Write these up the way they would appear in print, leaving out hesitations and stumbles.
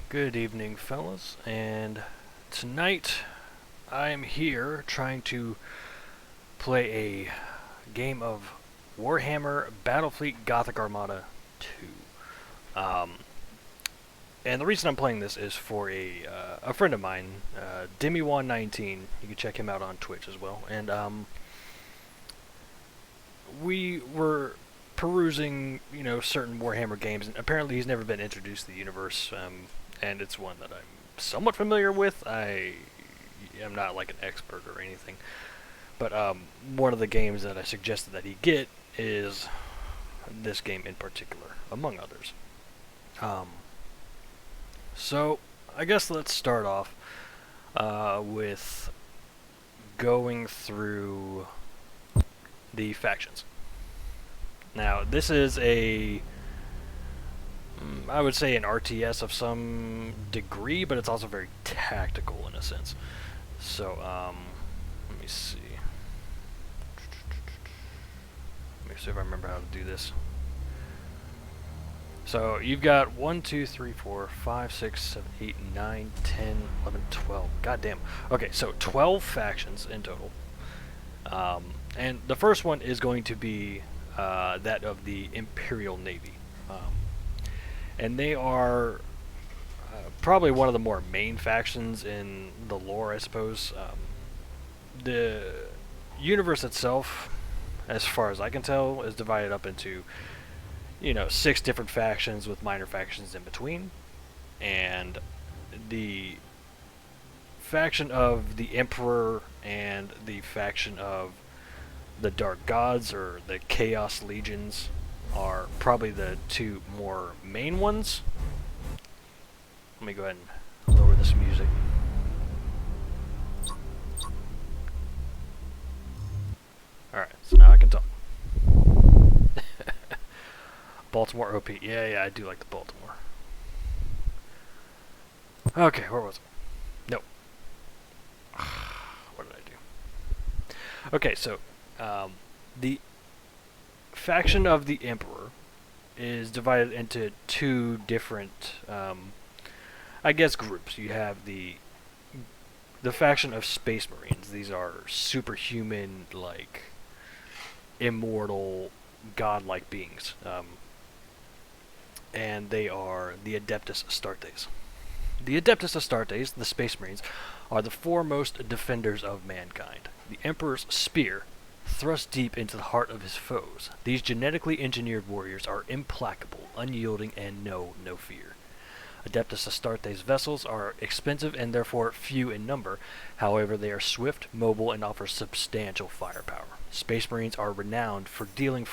Good evening, fellas, and tonight I am here trying to play a game of Warhammer BattleFleet Gothic Armada II. And the reason I'm playing this is for a friend of mine, Demi119. You can check him out on Twitch as well. And we were perusing, certain Warhammer games, and apparently he's never been introduced to the universe. And it's one that I'm somewhat familiar with. I am not like an expert or anything, but one of the games that I suggested that he get is this game in particular, among others. So I guess let's start off with going through the factions. Now, this is I would say an RTS of some degree, but it's also very tactical in a sense. So, let me see. Let me see if I remember how to do this. So, you've got 1, 2, 3, 4, 5, 6, 7, 8, 9, 10, 11, 12. God damn. Okay, so 12 factions in total. And the first one is going to be that of the Imperial Navy. And they are probably one of the more main factions in the lore, I suppose. The universe itself, as far as I can tell, is divided up into, 6 different factions with minor factions in between. And the faction of the Emperor and the faction of the Dark Gods, or the Chaos Legions, are probably the 2 more main ones. Let me go ahead and lower this music. Alright, so now I can talk. Baltimore OP. Yeah, I do like the Baltimore. Okay, where was I? Nope. What did I do? Okay, so the faction of the Emperor is divided into 2 different, I guess, groups. You have the faction of Space Marines. These are superhuman, like, immortal, godlike beings. And they are the Adeptus Astartes. The Adeptus Astartes, the Space Marines, are the foremost defenders of mankind. The Emperor's spear thrust deep into the heart of his foes. These genetically engineered warriors are implacable, unyielding, and know no fear. Adeptus Astartes vessels are expensive and therefore few in number. However, they are swift, mobile, and offer substantial firepower. Space Marines are renowned for dealing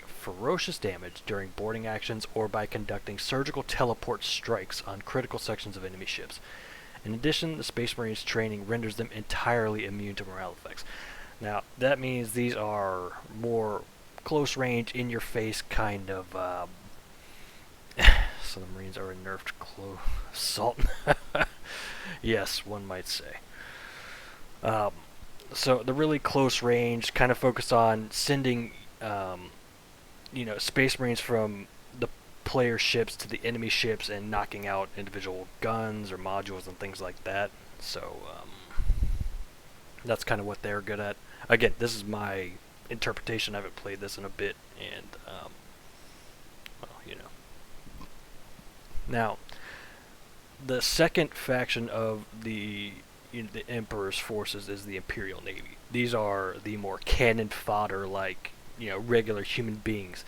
ferocious damage during boarding actions or by conducting surgical teleport strikes on critical sections of enemy ships. In addition, the Space Marines training renders them entirely immune to morale effects. Now, that means these are more close range, in your face kind of, so the Marines are a nerfed assault. Yes, one might say. So the really close range kind of focus on sending, Space Marines from the player ships to the enemy ships and knocking out individual guns or modules and things like that. So, that's kind of what they're good at. Again, this is my interpretation. I haven't played this in a bit, and, Now, the second faction of the Emperor's forces is the Imperial Navy. These are the more cannon fodder, like, regular human beings.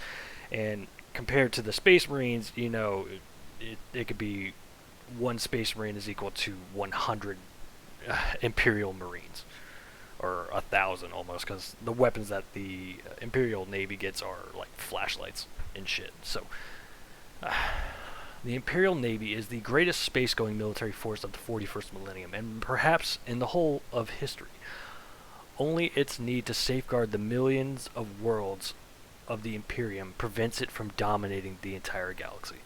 And compared to the Space Marines, it could be 1 Space Marine is equal to 100 Imperial Marines. Or 1,000 almost, because the weapons that the Imperial Navy gets are like flashlights and shit. So, the Imperial Navy is the greatest space-going military force of the 41st millennium, and perhaps in the whole of history. Only its need to safeguard the millions of worlds of the Imperium prevents it from dominating the entire galaxy.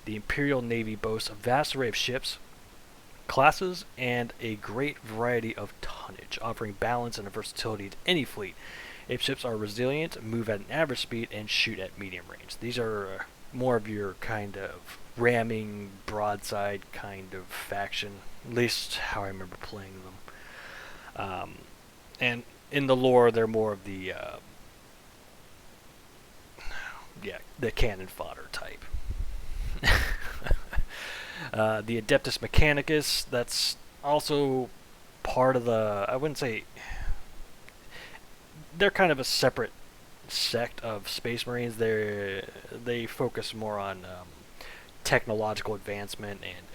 The Imperial Navy boasts a vast array of ships, classes, and a great variety of tonnage, offering balance and versatility to any fleet. Its ships are resilient, move at an average speed, and shoot at medium range. These are more of your kind of ramming broadside kind of faction, at least how I remember playing them. And in the lore, they're more of the the cannon fodder type. The Adeptus Mechanicus, that's also part of the, I wouldn't say, they're kind of a separate sect of Space Marines. They focus more on technological advancement, and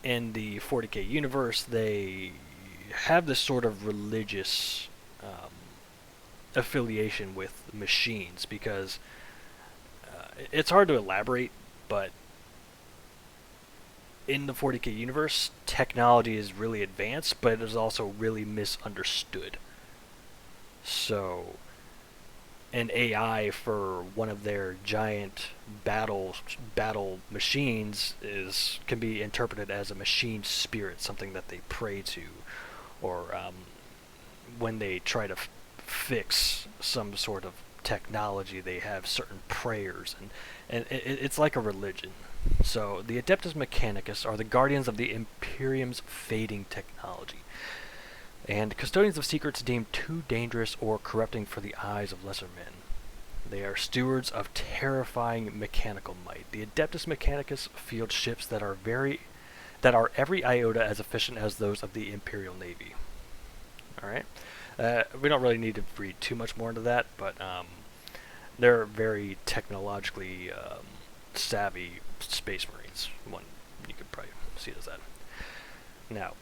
in the 40k universe, they have this sort of religious affiliation with machines, because it's hard to elaborate, but in the 40k universe, technology is really advanced, but it is also really misunderstood. So, an AI for one of their giant battle machines can be interpreted as a machine spirit, something that they pray to, or when they try to fix some sort of technology, they have certain prayers, and it's like a religion. So the Adeptus Mechanicus are the guardians of the Imperium's fading technology, and custodians of secrets deemed too dangerous or corrupting for the eyes of lesser men. They are stewards of terrifying mechanical might. The Adeptus Mechanicus field ships that are every iota as efficient as those of the Imperial Navy. Alright? We don't really need to read too much more into that, but they're very technologically savvy Space Marines. One you could probably see it as that. Now,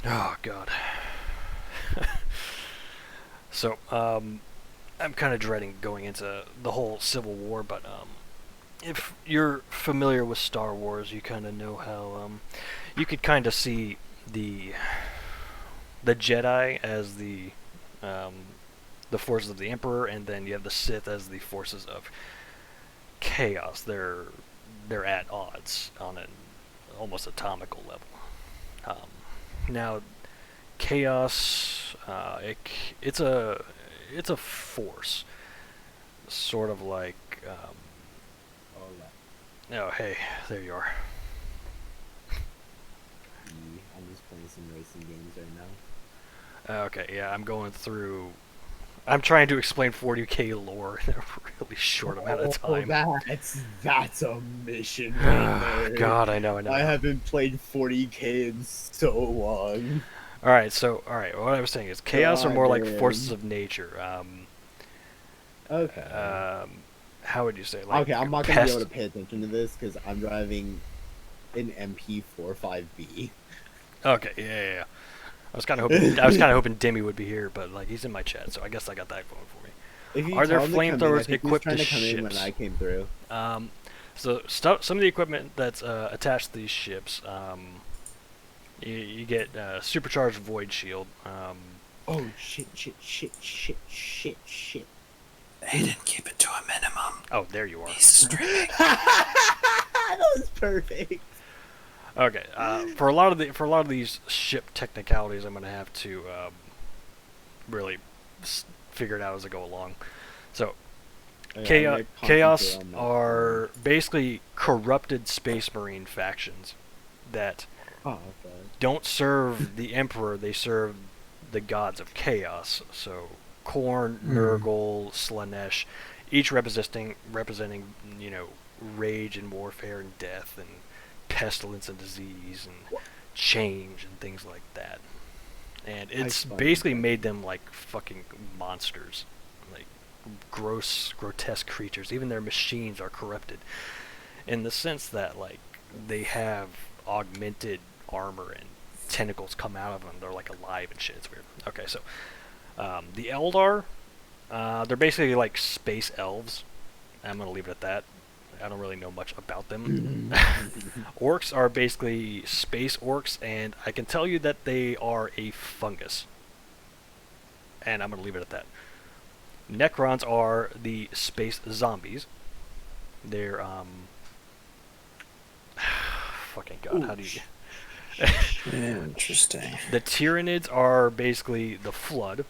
oh god. So, I'm kind of dreading going into the whole Civil War, but if you're familiar with Star Wars, you kind of know how you could kind of see the Jedi as the forces of the Emperor, and then you have the Sith as the forces of chaos. They're at odds on an almost atomical level. Now, chaos, it's a force, sort of like. Oh, hey, there you are. I'm just playing some racing games right now. Okay, yeah, I'm trying to explain 40k lore in a really short amount of time. That's a mission right there. God, I know. I haven't played 40k in so long. Alright, what I was saying is chaos are more like forces of nature. Okay. How would you say? Like, okay, I'm not going to be able to pay attention to this because I'm driving an MP45B. Okay, yeah. I was kind of hoping Demi would be here, but like he's in my chat, so I guess I got that going for me. Are there flamethrowers equipped to ships? When I came through. So some of the equipment that's attached to these ships, you get supercharged void shield. Oh shit! Aiden, keep it to a minimum. Oh, there you are. He's streaming. That was perfect. Okay, for a lot of these ship technicalities, I'm gonna have to really figure it out as I go along. So, Chaos are basically corrupted Space Marine factions that don't serve the Emperor; they serve the gods of chaos. So, Khorne, Nurgle, Slanesh, each representing rage and warfare and death and pestilence and disease and change and things like that. And it's basically made them like fucking monsters, like grotesque creatures. Even their machines are corrupted in the sense that like they have augmented armor and tentacles come out of them. They're like alive and shit. It's weird. Okay, so the Eldar, they're basically like space elves. I'm gonna leave it at that. I don't really know much about them. Orcs are basically space orcs, and I can tell you that they are a fungus. And I'm going to leave it at that. Necrons are the space zombies. They're, fucking god, how do you... Interesting. The Tyranids are basically the Flood.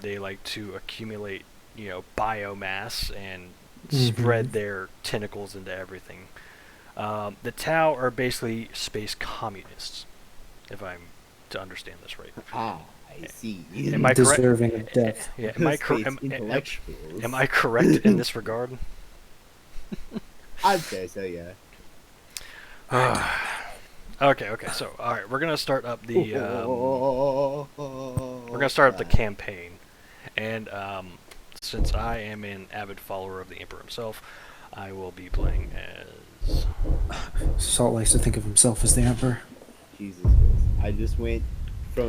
They like to accumulate biomass and spread their tentacles into everything. The Tau are basically space communists, if I'm to understand this right. Ah, I see. Am I correct? Deserving of death. Yeah, am I Space correct? intellectuals. Am I correct in this regard? I'd say so, yeah. Okay. So, all right, we're gonna start up the campaign, and since I am an avid follower of the Emperor himself, I will be playing as. Salt likes to think of himself as the Emperor. Jesus Christ. I just went